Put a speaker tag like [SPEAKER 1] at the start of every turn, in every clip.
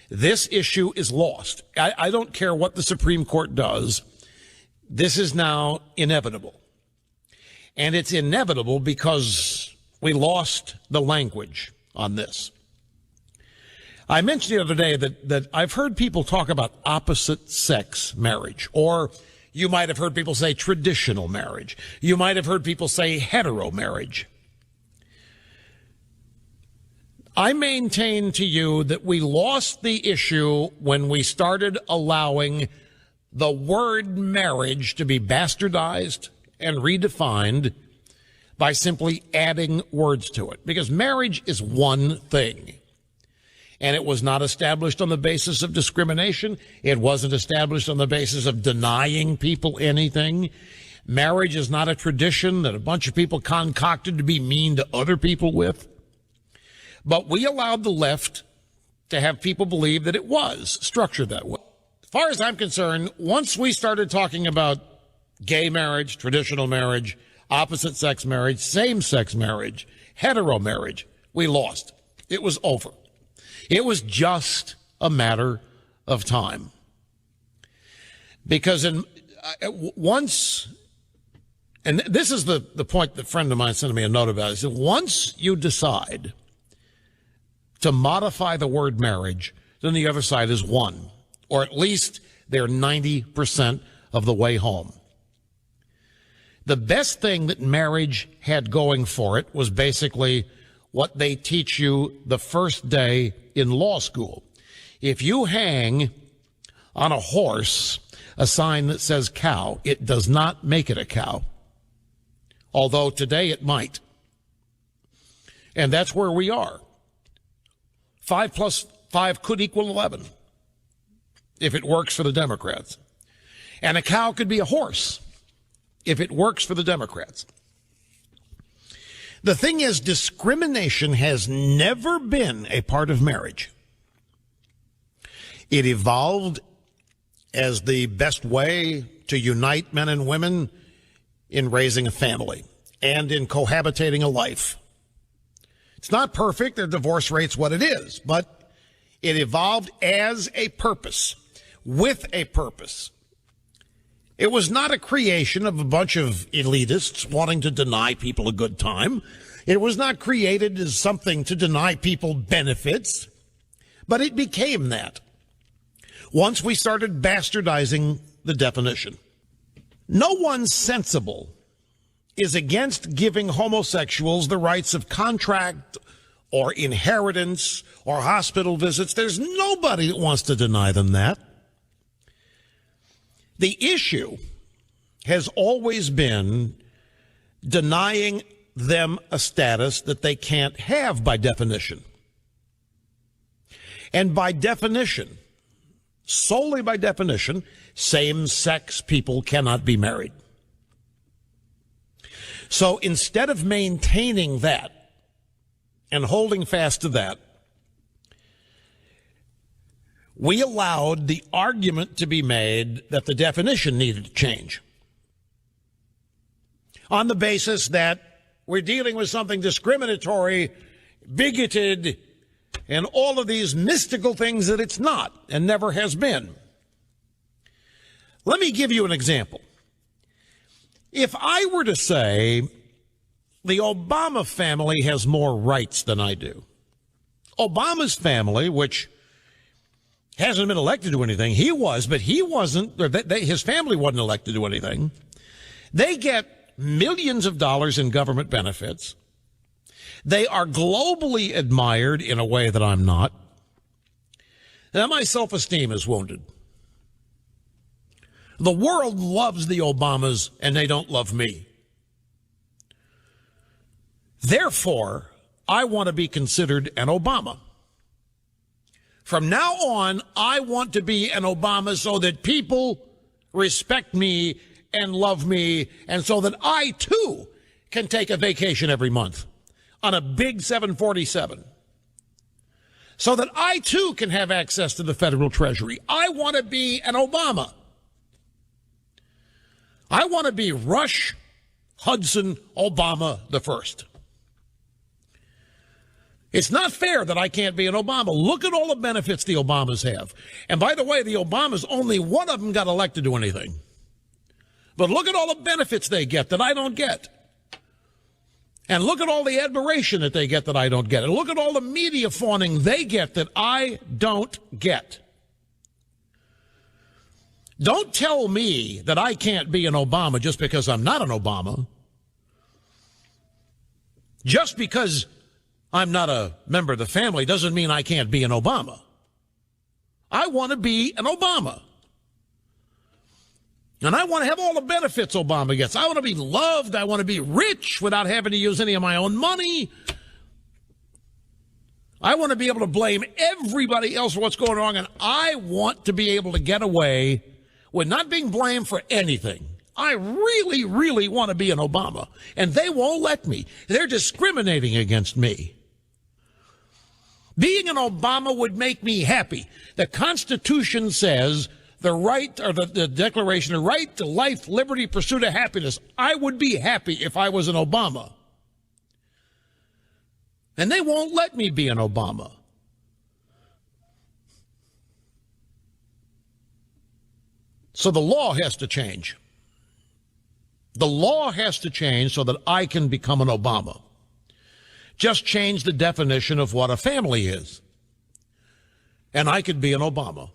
[SPEAKER 1] This issue is lost. I don't care what the Supreme Court does. This is now inevitable. And it's inevitable because we lost the language on this. I mentioned the other day that I've heard people talk about opposite sex marriage, or you might have heard people say traditional marriage. You might have heard people say hetero marriage. I maintain to you that we lost the issue when we started allowing the word marriage to be bastardized and redefined by simply adding words to it. Because marriage is one thing. And it was not established on the basis of discrimination. It wasn't established on the basis of denying people anything. Marriage is not a tradition that a bunch of people concocted to be mean to other people with. But we allowed the left to have people believe that it was structured that way. As far as I'm concerned, once we started talking about gay marriage, traditional marriage, opposite sex marriage, same sex marriage, hetero marriage, we lost. It was over. It was just a matter of time. Because once, and this is the point that a friend of mine sent me a note about, is that once you decide to modify the word marriage, then the other side is won. Or at least they're 90% of the way home. The best thing that marriage had going for it was basically what they teach you the first day in law school. If you hang on a horse a sign that says cow, it does not make it a cow. Although today it might. And that's where we are. 5 plus 5 could equal 11 if it works for the Democrats. And a cow could be a horse if it works for the Democrats. The thing is, discrimination has never been a part of marriage. It evolved as the best way to unite men and women in raising a family and in cohabitating a life. It's not perfect. The divorce rate's what it is, but it evolved as a purpose, with a purpose. It was not a creation of a bunch of elitists wanting to deny people a good time. It was not created as something to deny people benefits, but it became that once we started bastardizing the definition. No one sensible is against giving homosexuals the rights of contract or inheritance or hospital visits. There's nobody that wants to deny them that. The issue has always been denying them a status that they can't have by definition. And by definition, solely by definition, same-sex people cannot be married. So instead of maintaining that and holding fast to that, we allowed the argument to be made that the definition needed to change on the basis that we're dealing with something discriminatory, bigoted, and all of these mystical things that it's not and never has been. Let me give you an example. If I were to say the Obama family has more rights than I do, Obama's family, which hasn't been elected to anything, he was, but he wasn't, or his family wasn't elected to anything. They get millions of dollars in government benefits. They are globally admired in a way that I'm not. Now, my self-esteem is wounded. The world loves the Obamas, and they don't love me. Therefore, I want to be considered an Obama. From now on, I want to be an Obama so that people respect me and love me, and so that I, too, can take a vacation every month on a big 747. So that I, too, can have access to the federal treasury. I want to be an Obama. I want to be Rush Hudson Obama the first. It's not fair that I can't be an Obama. Look at all the benefits the Obamas have. And by the way, the Obamas, only one of them got elected to anything. But look at all the benefits they get that I don't get. And look at all the admiration that they get that I don't get. And look at all the media fawning they get that I don't get. Don't tell me that I can't be an Obama just because I'm not an Obama. Just because I'm not a member of the family doesn't mean I can't be an Obama. I want to be an Obama. And I want to have all the benefits Obama gets. I want to be loved. I want to be rich without having to use any of my own money. I want to be able to blame everybody else for what's going wrong. And I want to be able to get away with not being blamed for anything. I really, really want to be an Obama. And they won't let me. They're discriminating against me. Being an Obama would make me happy. The Constitution says the right, or the Declaration, the right to life, liberty, pursuit of happiness. I would be happy if I was an Obama. And they won't let me be an Obama. So the law has to change. The law has to change so that I can become an Obama. Just change the definition of what a family is. And I could be an Obama.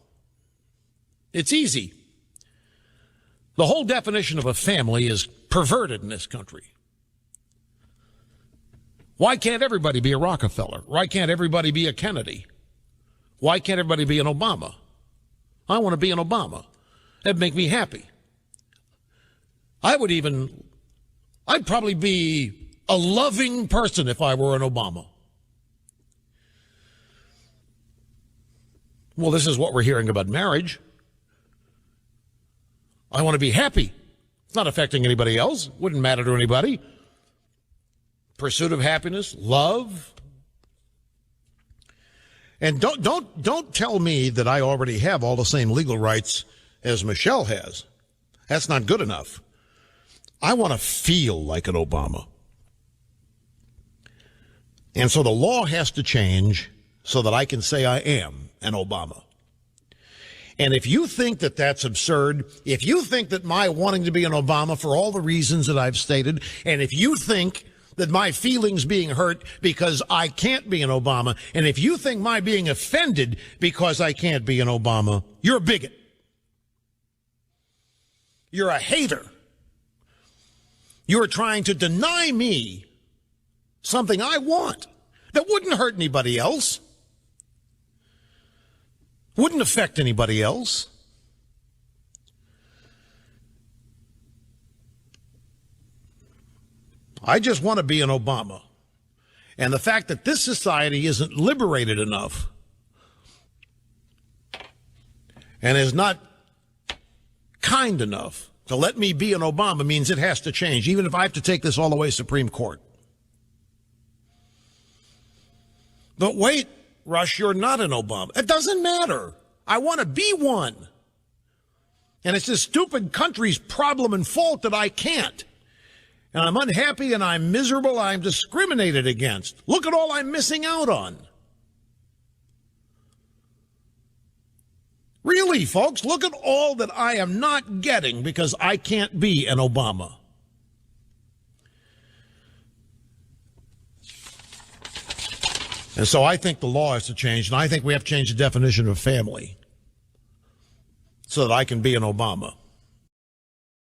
[SPEAKER 1] It's easy. The whole definition of a family is perverted in this country. Why can't everybody be a Rockefeller? Why can't everybody be a Kennedy? Why can't everybody be an Obama? I want to be an Obama. That'd make me happy. I'd probably be a loving person if I were an Obama. Well, this is what we're hearing about marriage. I want to be happy. It's not affecting anybody else. Wouldn't matter to anybody. Pursuit of happiness, love. And don't tell me that I already have all the same legal rights as Michelle has. That's not good enough. I want to feel like an Obama. And so the law has to change so that I can say I am an Obama. And if you think that that's absurd, if you think that my wanting to be an Obama for all the reasons that I've stated, and if you think that my feelings being hurt because I can't be an Obama, and if you think my being offended because I can't be an Obama, you're a bigot. You're a hater. You're trying to deny me something I want that wouldn't hurt anybody else, wouldn't affect anybody else. I just want to be an Obama. And the fact that this society isn't liberated enough and is not kind enough to let me be an Obama means it has to change, even if I have to take this all the way to Supreme Court. But wait, Rush, you're not an Obama. It doesn't matter. I want to be one. And it's this stupid country's problem and fault that I can't. And I'm unhappy and I'm miserable. I'm discriminated against. Look at all I'm missing out on. Really, folks, look at all that I am not getting because I can't be an Obama. And so I think the law has to change, and I think we have to change the definition of family so that I can be an Obama.